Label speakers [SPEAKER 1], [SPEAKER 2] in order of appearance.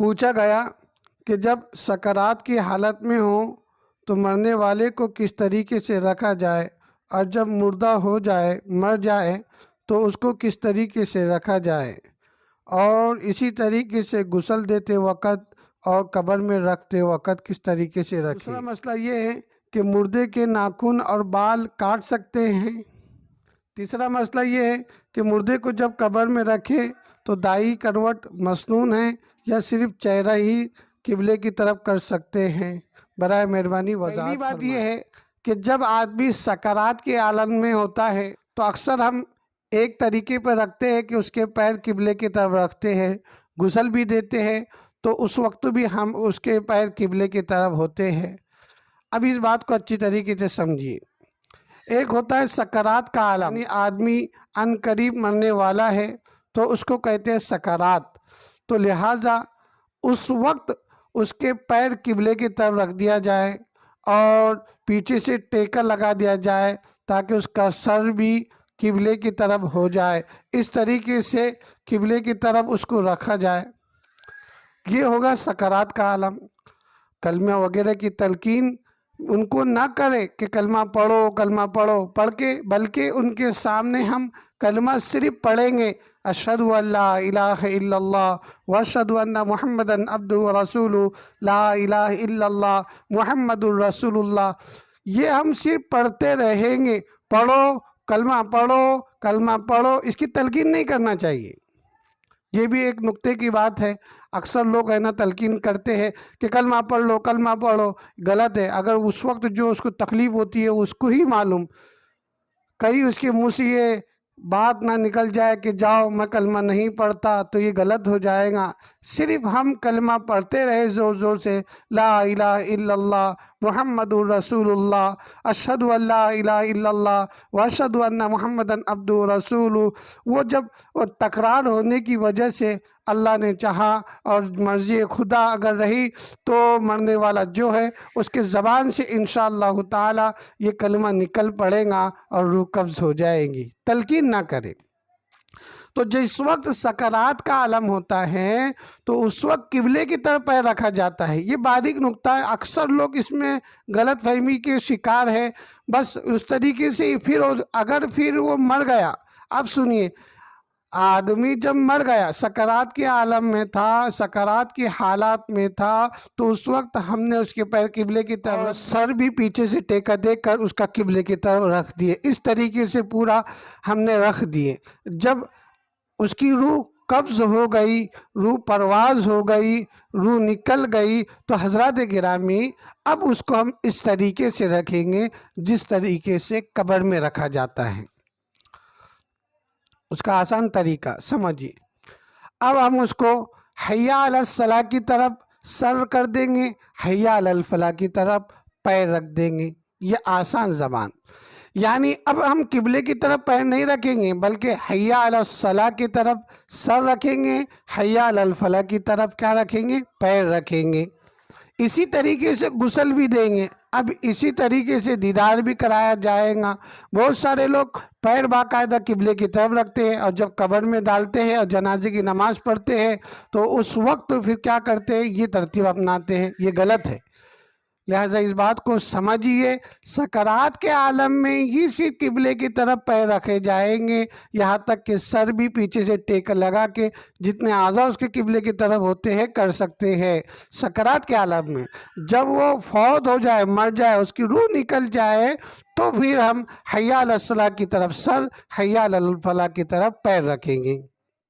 [SPEAKER 1] پوچھا گیا کہ جب سکرات کی حالت میں ہو تو مرنے والے کو کس طریقے سے رکھا جائے، اور جب مردہ ہو جائے، مر جائے تو اس کو کس طریقے سے رکھا جائے، اور اسی طریقے سے غسل دیتے وقت اور قبر میں رکھتے وقت کس طریقے سے رکھیں۔ دوسرا مسئلہ یہ ہے کہ مردے کے ناخن اور بال کاٹ سکتے ہیں۔ تیسرا مسئلہ یہ ہے کہ مردے کو جب قبر میں رکھے تو دائیں کروٹ مسنون ہے یا صرف چہرہ ہی قبلے کی طرف کر سکتے ہیں؟ برائے مہربانی وضاحت فرمائیں۔ پہلی بات یہ ہے کہ جب آدمی سکرات کے عالم میں ہوتا ہے تو اکثر ہم ایک طریقے پر رکھتے ہیں کہ اس کے پیر قبلے کی طرف رکھتے ہیں، غسل بھی دیتے ہیں تو اس وقت بھی ہم اس کے پیر قبلے کی طرف ہوتے ہیں۔ اب اس بات کو اچھی طریقے سے سمجھیے۔ ایک ہوتا ہے سکرات کا عالم، یعنی آدمی ان قریب مرنے والا ہے تو اس کو کہتے ہیں سکرات، تو لہٰذا اس وقت اس کے پیر قبلے کی طرف رکھ دیا جائے اور پیچھے سے ٹیکا لگا دیا جائے تاکہ اس کا سر بھی قبلے کی طرف ہو جائے، اس طریقے سے قبلے کی طرف اس کو رکھا جائے۔ یہ ہوگا سکرات کا عالم۔ کلمہ وغیرہ کی تلقین ان کو نہ کرے کہ کلمہ پڑھو پڑھ کے، بلکہ ان کے سامنے ہم کلمہ صرف پڑھیں گے، اشہد ان لا الہ الا اللہ واشہد ان محمدا عبدہ ورسولہ، لا الہ الا اللہ محمد الرسول اللہ، یہ ہم صرف پڑھتے رہیں گے۔ کلمہ پڑھو، اس کی تلقین نہیں کرنا چاہیے۔ یہ بھی ایک نقطے کی بات ہے، اکثر لوگ تلقین کرتے ہیں کہ کلمہ پڑھو، غلط ہے۔ اگر اس وقت جو اس کو تکلیف ہوتی ہے اس کو ہی معلوم، کہیں اس کے منہ سے یہ بات نہ نکل جائے کہ جاؤ میں کلمہ نہیں پڑھتا، تو یہ غلط ہو جائے گا۔ صرف ہم کلمہ پڑھتے رہے زور زور سے، لا الہ الا اللہ محمد الرسول اللہ، اشہد ان لا الہ الا اللہ واشہد ان محمدا عبدہ ورسولہ۔ وہ جب تکرار ہونے کی وجہ سے اللہ نے چاہا اور مرضی خدا اگر رہی تو مرنے والا جو ہے اس کے زبان سے انشاءاللہ تعالی یہ کلمہ نکل پڑے گا اور روح قبض ہو جائے گی۔ تلقین نہ کرے۔ تو جس وقت سکرات کا عالم ہوتا ہے تو اس وقت قبلے کی طرف پیر رکھا جاتا ہے۔ یہ باریک نقطہ ہے، اکثر لوگ اس میں غلط فہمی کے شکار ہے، بس اس طریقے سے پھر وہ مر گیا۔ اب سنیے، آدمی جب مر گیا، سکرات کے عالم میں تھا، سکرات کی حالات میں تھا، تو اس وقت ہم نے اس کے پیر قبلے کی طرف، سر بھی پیچھے سے ٹیکا دے کر اس کا قبلے کی طرف رکھ دیے، اس طریقے سے پورا ہم نے رکھ دیے۔ جب اس کی روح قبض ہو گئی، روح پرواز ہو گئی، روح نکل گئی، تو حضرات گرامی اب اس کو ہم اس طریقے سے رکھیں گے جس طریقے سے قبر میں رکھا جاتا ہے۔ اس کا آسان طریقہ سمجھیے۔ اب ہم اس کو حی علی الصلاۃ کی طرف سر کر دیں گے، حی علی الفلاح کی طرف پیر رکھ دیں گے۔ یہ آسان زبان، یعنی اب ہم قبلے کی طرف پیر نہیں رکھیں گے بلکہ حی علی الصلاۃ کی طرف سر رکھیں گے، حی علی الفلاح کی طرف کیا رکھیں گے؟ پیر رکھیں گے۔ اسی طریقے سے غسل بھی دیں گے، اب اسی طریقے سے دیدار بھی کرایا جائے گا۔ بہت سارے لوگ پیر باقاعدہ قبلے کی طرف رکھتے ہیں اور جب قبر میں ڈالتے ہیں اور جنازے کی نماز پڑھتے ہیں تو اس وقت پھر کیا کرتے ہیں؟ یہ ترتیب اپناتے ہیں، یہ غلط ہے۔ لہٰذا اس بات کو سمجھیے، سکرات کے عالم میں ہی صرف قبلے کی طرف پیر رکھے جائیں گے، یہاں تک کہ سر بھی پیچھے سے ٹیک لگا کے جتنے اعضاء اس کے قبلے کی طرف ہوتے ہیں کر سکتے ہیں۔ سکرات کے عالم میں جب وہ فوت ہو جائے، مر جائے، اس کی روح نکل جائے تو پھر ہم حی علی الصلاۃ کی طرف سر، حی علی الفلاح کی طرف پیر رکھیں گے۔